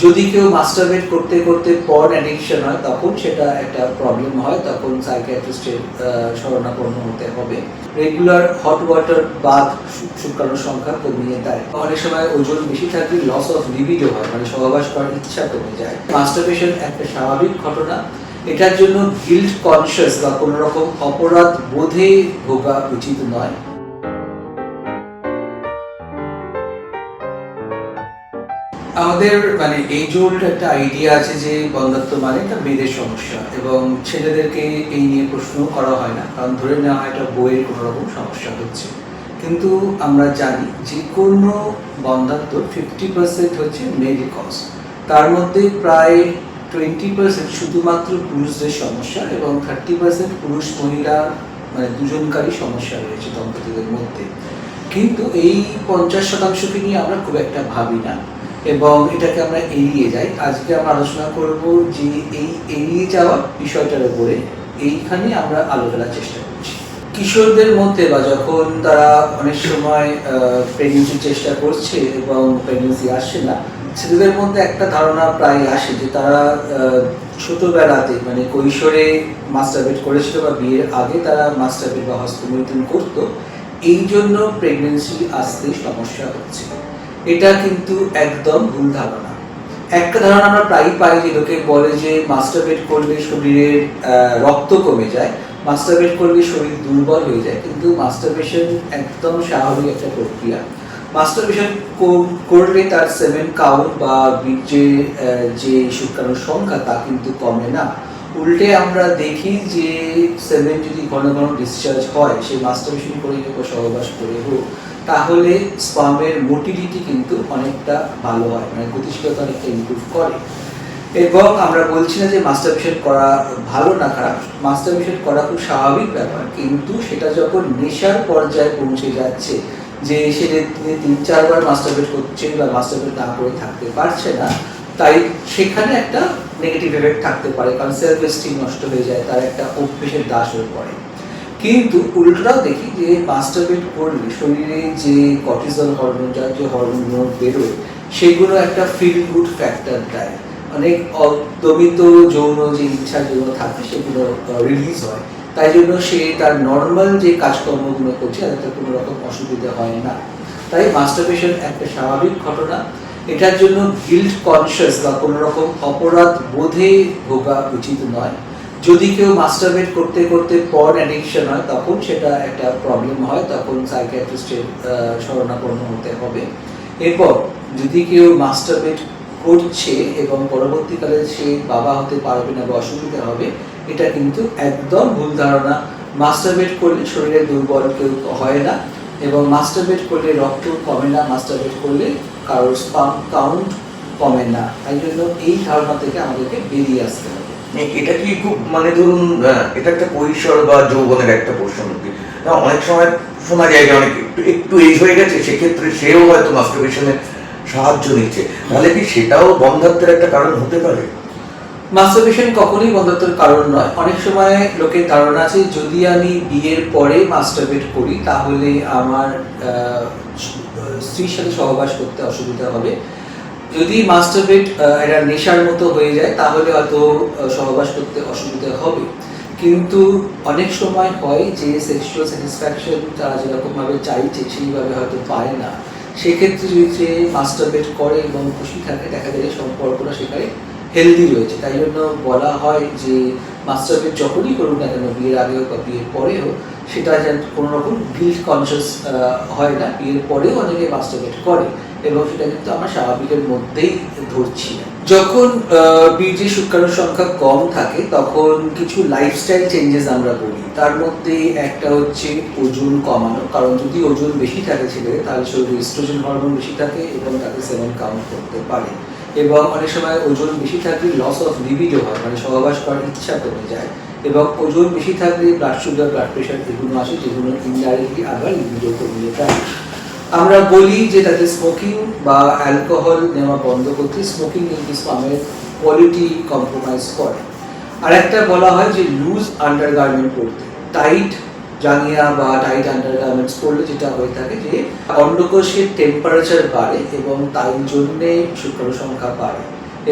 যদি কেউ মাস্টারবেট করতে করতে পর্ন অ্যাডিকশন হয় তখন সেটা একটা প্রবলেম হয়, তখন সাইকিয়াট্রিস্টের শরণাপন্ন হতে হবে। রেগুলার হট ওয়াটার বাথ শুক্রাণুর সংখ্যা কমিয়ে দেয়। অনেক সময় ওজন বেশি থাকলে লস অফ লিবিডো হয়, মানে সহবাস করার ইচ্ছা কমে যায়। মাস্টারবেশন একটা স্বাভাবিক ঘটনা, এটার জন্য গিল্ট কনসিয়াস বা কোনো রকম অপরাধ বোধে ভোগা উচিত নয়। আমাদের মানে এজ ওল্ড একটা আইডিয়া আছে যে বন্ধ্যাত্ব মানে একটা মেয়েদের সমস্যা, এবং ছেলেদেরকে এই নিয়ে প্রশ্ন করা হয় না, কারণ ধরে নেওয়া হয় এটা বইয়ের কোনো রকম সমস্যা হচ্ছে। কিন্তু আমরা জানি যে কোনো বন্ধ্যাত্ব 50% হচ্ছে মেল কজ, তার মধ্যে প্রায় 20% শুধুমাত্র পুরুষদের সমস্যা এবং 30% পুরুষ মহিলা মানে দুজনকারই সমস্যা রয়েছে দম্পতিদের মধ্যে। কিন্তু এই 50%কে নিয়ে আমরা খুব একটা ভাবি না এবং এটাকে আমরা এড়িয়ে যাই। আজকে আমরা আলোচনা করব যে এই এড়িয়ে যাওয়া বিষয়টার উপরে, এইখানে আমরা আলোচনার চেষ্টা করছি। কিশোরদের মধ্যে বা যখন তারা অনেক সময় প্রেগনেন্সির চেষ্টা করছে এবং প্রেগনেন্সি আসছে না, ছেলেদের মধ্যে একটা ধারণা প্রায় আসে যে তারা ছোটবেলাতে মানে কৈশোরে মাস্টারবেট করেছিল বা বিয়ের আগে তারা মাস্টারবেট বা হস্তমৈথুন করতো, এই জন্য প্রেগনেন্সি আসতে সমস্যা হচ্ছে। এটা কিন্তু একদম ভুল ধারণা। একটা ধারণা আমরা প্রায়ই পাই যে লোকে বলে যে মাস্টারবেট করলে শরীরের রক্ত কমে যায়, মাস্টারবেট করলে শরীর দুর্বল হয়ে যায়, কিন্তু মাস্টারবেশন একদম স্বাভাবিক একটা প্রক্রিয়া। মাস্টারবেশন করলে তার সেমেন কাউন্ট বা বীর্যের যে শুক্রাণুর সংখ্যা তা কিন্তু কমে না। উল্টে আমরা দেখি যে সেমেন যদি ঘন ঘন ডিসচার্জ হয়, সেই মাস্টারবেশন করে হোক সহবাস করে হোক, তাহলে স্পার্মের মোটিলিটি কিন্তু অনেকটা ভালো হয়, মানে গতিশীলতা অনেকটা ইমপ্রুভ করে। এবং আমরা বলছি না যে মাস্টারবেশন করা ভালো না খারাপ, মাস্টারবেশন করা খুব স্বাভাবিক ব্যাপার, কিন্তু সেটা যখন নেশার পর্যায়ে পৌঁছে যাচ্ছে যে সে 3-4 বার মাস্টারবেট করছে বা মাস্টারবেট না করে থাকতে পারছে না, তাই সেখানে একটা নেগেটিভ এফেক্ট থাকতে পারে, কারণ সেলফ এস্টিম নষ্ট হয়ে যায়, তার একটা অভ্যেসের দাস হয়ে পড়ে। কিন্তু উল্টোটাও দেখি যে মাস্টারবেট করলে শরীরে যে কর্টিসল হরমোন, যার যে হরমোনগুলো বেরোয়, সেগুলো একটা ফিল গুড ফ্যাক্টর দেয়। অনেক দমিত যৌন যে ইচ্ছা যেগুলো থাকে সেগুলো রিলিজ হয়, তাই জন্য সে তার নর্মাল যে কাজকর্মগুলো করছে তাতে কোনো রকম অসুবিধা হয় না। তাই মাস্টারবেশন একটা স্বাভাবিক ঘটনা, এটার জন্য গিল্ট কনসিয়াস বা কোনো রকম অপরাধ বোধে ভোগা উচিত নয়। যদি কেউ মাস্টারবেট করতে করতে পর্ন অ্যাডিকশন হয় তখন সেটা একটা প্রবলেম হয়, তখন সাইকিয়াট্রিস্টের শরণাপন্ন হতে হবে। এরপর যদি কেউ মাস্টারবেট করছে এবং পরবর্তীকালে সে বাবা হতে পারবে না বা অসুবিধা হবে, এটা কিন্তু একদম ভুল ধারণা। মাস্টারবেট করলে শরীরে দুর্বল কেউ হয় না, এবং মাস্টারবেট করলে রক্ত কমে না, মাস্টারবেট করলে কারোর স্পার্ম কাউন্ট কমে না। তাই জন্য এই ধারণা থেকে আমাদেরকে বেরিয়ে আসতে হবে। এটা কি খুব মানে ধরুন এটা একটা কৈশোর বা যৌবনের একটা প্রশ্ন, অনেক সময় শোনা যায় যে অনেক একটু এজ হয়ে গেছে, সেক্ষেত্রে সেও হয়তো মাস্টারবেশনের সাহায্য নিচ্ছে, তাহলে কি সেটাও বন্ধ্যাত্বের একটা কারণ হতে পারে? মাস্টারবেশন কখনোই বন্ধ্যাত্বের কারণ নয়। অনেক সময় লোকের ধারণা আছে যদি আমি বিয়ের পরে মাস্টারবেট করি তাহলে আমার স্ত্রীর সাথে সহবাস করতে অসুবিধা হবে। যদি মাস্টারবেট একটা নেশার মতো হয়ে যায় তাহলে হয়তো সহবাস করতে অসুবিধা হবে, কিন্তু অনেক সময় হয় যে সেক্সুয়াল স্যাটিসফ্যাকশন তারা যেরকমভাবে চাইছে সেইভাবে হয়তো পায় না। সেক্ষেত্রে যদি সে মাস্টারবেট করে এবং খুশি থাকে, দেখা যায় সম্পর্কটা সেখানে হেলদি রয়েছে। তাই জন্য বলা হয় যে মাস্টারবেট যখনই করুক না কেন, বিয়ের আগে হোক বা বিয়ের পরে হোক, সেটা যেন কোনো রকম গিল্ট কনসিয়াস হয় না। বিয়ের পরেও অনেকে মাস্টারবেট করে এবং সেটা কিন্তু আমরা স্বাভাবিকের মধ্যেই ধরছি। যখন বীর্যের শুক্রাণুর সংখ্যা কম থাকে তখন কিছু লাইফস্টাইল চেঞ্জেস আমরা করি। তার মধ্যে একটা হচ্ছে ওজন কমানো, কারণ যদি ওজন বেশি থাকে ছেলেদের তাহলে শরীরে ইস্ট্রোজেন হরমোন বেশি থাকে এবং তাকে সেমেন কাউন্ট করতে পারে। এবং অনেক সময় ওজন বেশি থাকলে লস অফ লিবিডো হয়, মানে সহবাস করার ইচ্ছা কমে যায়। এবং ওজন বেশি থাকলে ব্লাড সুগার, ব্লাড প্রেশার এগুলো আসে, যেগুলো ইনডাইরেক্টলি আবার লিবিডো কমিয়ে দেয়। আমরা বলি যে তাকে স্মোকিং বা অ্যালকোহল নেওয়া বন্ধ করতে, স্মোকিং কিন্তু স্পামের কোয়ালিটি কম্প্রোমাইজ করে। আর একটা বলা হয় যে লুজ আন্ডারগার্মেন্ট পরতে, টাইট জাঙ্গিয়া বা টাইট আন্ডারগার্মেন্টস পরলে যেটা হয়ে থাকে যে অন্ডকোষের টেম্পারেচার বাড়ে এবং তাই জন্যে শুক্রাণু সংখ্যা বাড়ে।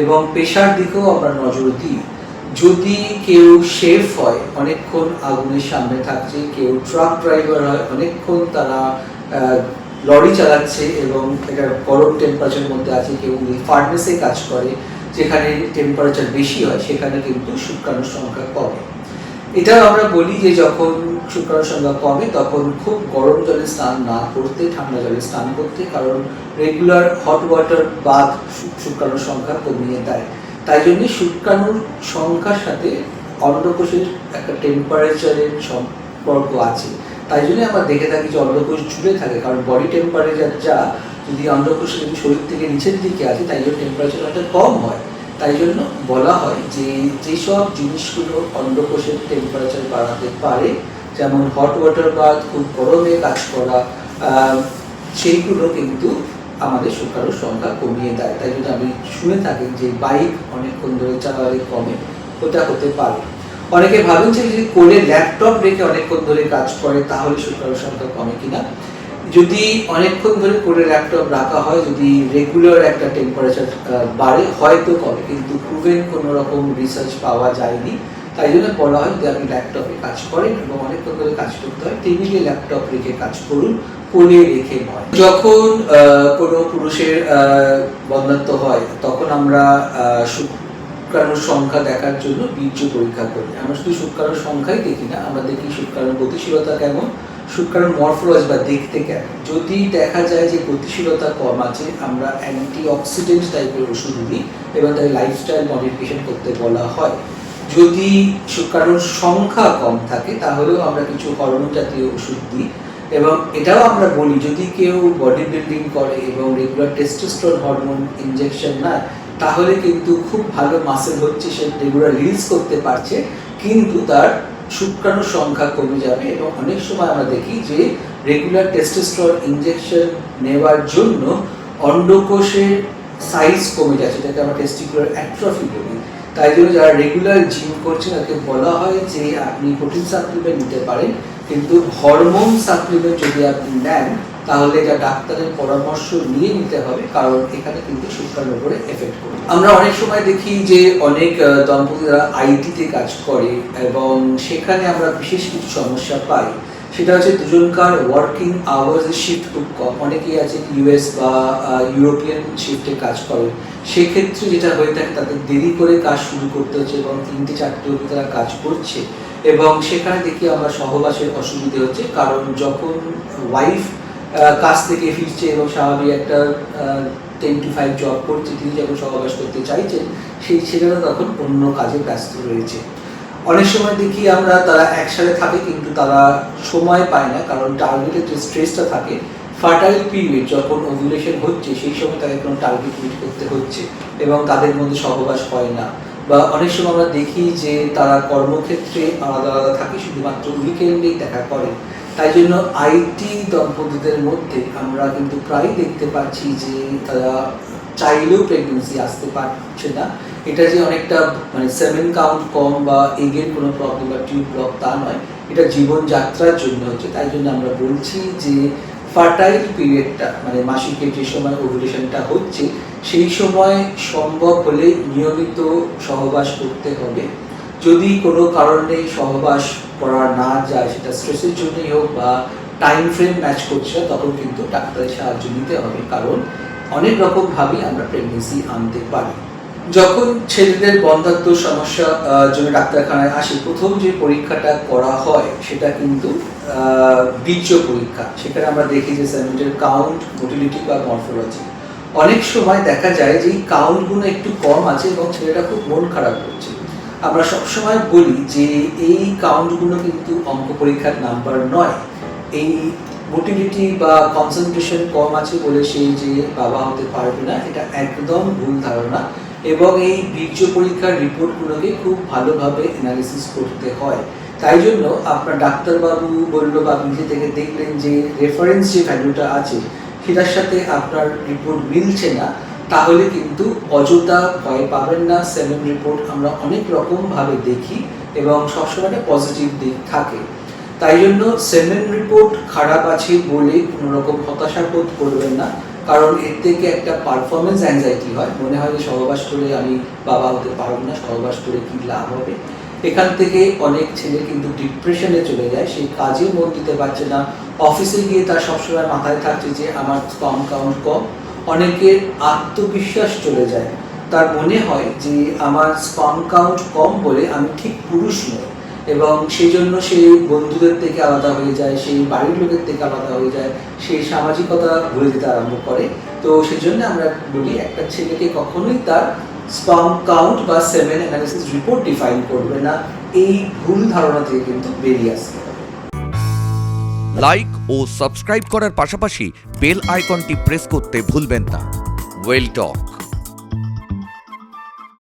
এবং পেশার দিকেও আমরা নজর দিই। যদি কেউ শেফ হয়, অনেকক্ষণ আগুনের সামনে থাকছে, কেউ ট্রাক ড্রাইভার হয়, অনেকক্ষণ তারা লরি চালাচ্ছে এবং এটা গরম টেম্পারেচারের মধ্যে আছে, কেউ ফার্নেসে কাজ করে যেখানে টেম্পারেচার বেশি হয়, সেখানে কিন্তু শুক্রাণুর সংখ্যা কমে। এটাও আমরা বলি যে যখন শুক্রাণুর সংখ্যা কমে তখন খুব গরম জলে স্নান না করতে, ঠান্ডা জলে স্নান করতে, কারণ রেগুলার হট ওয়াটার বাথ শুক্রাণুর সংখ্যা কমিয়ে দেয়। তাই জন্য শুক্রাণুর সংখ্যার সাথে অন্ডকোষের একটা টেম্পারেচারের সম্পর্ক আছে। তাই জন্য আমরা দেখে থাকি যে অন্ডকোষ ঝুলে থাকে, কারণ বডি টেম্পারেচার যা, যদি অন্ডকোষ যদি শরীর থেকে নিচের দিকে আছে তাই জন্য টেম্পারেচার অনেকটা কম হয়। তাই জন্য বলা হয় যে যেসব জিনিসগুলো অন্ডকোষের টেম্পারেচার বাড়াতে পারে, যেমন হট ওয়াটার বাথ, খুব গরমে কাজ করা, সেইগুলো কিন্তু আমাদের শুক্রাণুর সংখ্যা কমিয়ে দেয়। তাই জন্য আমি শুনে থাকি যে বাইক অনেকক্ষণ ধরে চালালে কমে, ওটা হতে পারে। অনেকে ভাবেন যে যদি কোলে ল্যাপটপ রেখে অনেকক্ষণ ধরে কাজ করে তাহলে শুক্রাণুর সংখ্যা কমে কিনা। যদি অনেকক্ষণ ধরে কোলে ল্যাপটপ রাখা হয়, যদি রেগুলার একটা টেম্পারেচার বাড়ে, হয়তো কমে, কিন্তু প্রুভেন কোনো রকম রিসার্চ পাওয়া যায়নি। তাই জন্য বলা হয় যে আপনি ল্যাপটপে কাজ করেন এবং অনেকক্ষণ ধরে কাজ করতে হয়, টেবিলে ল্যাপটপ রেখে কাজ করুন, কোলে রেখে নয়। যখন কোনো পুরুষের বন্ধ্যাত্ব হয় তখন আমরা শুক্রাণুর সংখ্যা দেখার জন্য বীর্য পরীক্ষা করি। আমরা শুধু শুক্রাণুর সংখ্যাই দেখি না, আমরা দেখি শুক্রাণুর গতিশীলতা কেমন, শুক্রাণুর মরফোলজি বা দেখতে কেমন। যদি দেখা যায় যে গতিশীলতা কম আছে, আমরা অ্যান্টি অক্সিডেন্ট টাইপের ওষুধ দিই এবং তাই লাইফস্টাইল মডিফিকেশন করতে বলা হয়। যদি শুক্রাণুর সংখ্যা কম থাকে তাহলেও আমরা কিছু হরমোন জাতীয় ওষুধ দিই। এবং এটাও আমরা বলি যদি কেউ বডি বিল্ডিং করে এবং রেগুলার টেস্টোস্টেরন হরমোন ইনজেকশন নেয় তাহলে কিন্তু খুব ভালো মাসেল হচ্ছে, সে রেগুলার রিলিজ করতে পারছে, কিন্তু তার শুক্রাণুর সংখ্যা কমে যাবে। এবং অনেক সময় আমরা দেখি যে রেগুলার টেস্টোস্টেরন ইনজেকশন নেওয়ার জন্য অন্ডকোষের সাইজ কমে যাচ্ছে, যেটাকে আমরা টেস্টিকুলার অ্যাট্রফি বলি। তাই জন্য যারা রেগুলার জিম করছে তাকে বলা হয় যে আপনি প্রোটিন সাপ্লিমেন্ট নিতে পারেন, কিন্তু হরমোন সাপ্লিমেন্ট যদি আপনি নেন তাহলে এটা ডাক্তারের পরামর্শ নিয়ে নিতে হবে, কারণ এখানে কিন্তু শুক্রাণুর উপরে এফেক্ট করে। আমরা অনেক সময় দেখি যে অনেক দম্পতিরা আইটিতে কাজ করে এবং সেখানে আমরা বিশেষ কিছু সমস্যা পাই। সেটা হচ্ছে দুজনকার ওয়ার্কিং আওয়ার্সের শিফট খুব কম। অনেকেই আছে ইউএস বা ইউরোপিয়ান শিফটে কাজ করে, সেক্ষেত্রে যেটা হয়ে থাকে তাদের দেরি করে কাজ শুরু করতে হচ্ছে এবং 3-4 অবধি তারা কাজ করছে এবং সেখানে দেখি আমরা সহবাসের অসুবিধে হচ্ছে, কারণ যখন ওয়াইফ কাজ থেকে ফিরছে এবং স্বাভাবিক একটা 10 to 5 জব করছে, তিনি যখন সহবাস করতে চাইছেন সেখানে তখন অন্য কাজে ব্যস্ত রয়েছে। অনেক সময় দেখি আমরা তারা একসাথে থাকে কিন্তু তারা সময় পায় না, কারণ টার্গেটের যে স্ট্রেসটা থাকে, ফার্টাইল পিরিয়ড যখন ওভুলেশন হচ্ছে সেই সময় তাকে কোনো টার্গেট মিট করতে হচ্ছে এবং তাদের মধ্যে সহবাস হয় না। বা অনেক সময় আমরা দেখি যে তারা কর্মক্ষেত্রে আলাদা আলাদা থাকে, শুধুমাত্র উইকেন্ডেই দেখা করে। তাই জন্য আইটি দম্পতিদের মধ্যে আমরা কিন্তু প্রায় দেখতে পাচ্ছি যে তারা চাইলেও প্রেগনেন্সি আসতে পারছে না। এটা যে অনেকটা মানে সেমেন কাউন্ট কম বা এগের কোনো প্রবলেম বা টিউব ব্লক তা নয়, এটা জীবনযাত্রার জন্য হচ্ছে। তাই জন্য আমরা বলছি যে ফার্টাইল পিরিয়ডটা মানে মাসিকের যে সময় ওভুলেশনটা হচ্ছে সেই সময় সম্ভব হলে নিয়মিত সহবাস করতে হবে। যদি কোনো কারণে সহবাস করা না যায়, সেটা স্ট্রেসের জন্যই হোক বা টাইম ফ্রেম ম্যাচ করছে না, তখন কিন্তু ডাক্তারের সাহায্য নিতে হবে, কারণ অনেক রকমভাবেই আমরা প্রেগনেন্সি আনতে পারি। যখন ছেলেদের বন্ধ্যাত্ব সমস্যা জন্য ডাক্তারখানায় আসে, প্রথম যে পরীক্ষাটা করা হয় সেটা কিন্তু বীর্য পরীক্ষা। সেখানে আমরা দেখি যে সেমেন্টের কাউন্ট, মোটিলিটি বা মরফোলজি। অনেক সময় দেখা যায় যে এই কাউন্টগুলো একটু কম আছে এবং ছেলেটা খুব মন খারাপ করছে। আমরা সবসময় বলি যে এই কাউন্টগুলো কিন্তু অঙ্ক পরীক্ষার নাম্বার নয়। এই মোটিলিটি বা কনসেন্ট্রেশন কম আছে বলে সেই যে বাবা হতে পারবে না, এটা একদম ভুল ধারণা। এবং এই বীর্য পরীক্ষার রিপোর্টগুলোকে খুব ভালোভাবে অ্যানালিসিস করতে হয়। তাই জন্য আপনার ডাক্তারবাবু বললো বা নিজে থেকে দেখলেন যে রেফারেন্স যে ভ্যালুটা আছে সেটার সাথে আপনার রিপোর্ট মিলছে না, তাহলে কিন্তু অযথা ভয় পাবেন না। সেমেন রিপোর্ট আমরা অনেক রকমভাবে দেখি এবং সবসময় একটা পজিটিভ দিক থাকে। তাই জন্য সেমেন রিপোর্ট খারাপ আছে বলে কোনো রকম হতাশা বোধ করবেন না। কারণ এর থেকে একটা পারফরমেন্স অ্যাংজাইটি হয়, মনে হয় যে সহবাস করে আমি বাবা হতে পারবো না, সহবাস করে কি লাভ হবে। এখান থেকে অনেক ছেলে কিন্তু ডিপ্রেশনে চলে যায়, সেই কাজে মন দিতে পারছে না, অফিসে গিয়ে তার সবসময় মাথায় থাকছে যে আমার স্পার্ম কাউন্ট কম। অনেকের আত্মবিশ্বাস চলে যায়, তার মনে হয় যে আমার স্পার্ম কাউন্ট কম বলে আমি ঠিক পুরুষ নই, এবং সেই জন্য সেই বন্ধুদের থেকে আলাদা হয়ে যায়, সেই বাড়ির লোকের থেকে আলাদা হয়ে যায়, সেই সামাজিকতা ভুলে যেতে আরম্ভ করে। তো সেই জন্য আমরা বলি একটা ছেলেকে কখনোই তার স্পার্ম কাউন্ট বা সেমেন অ্যানালিসিস রিপোর্ট ডিফাইন করবে না, এই ভুল ধারণা থেকে কিন্তু বেরিয়ে আসতে হবে। লাইক ও সাবস্ক্রাইব করার পাশাপাশি বেল আইকনটি প্রেস করতে ভুলবেন না। ওয়েল টক।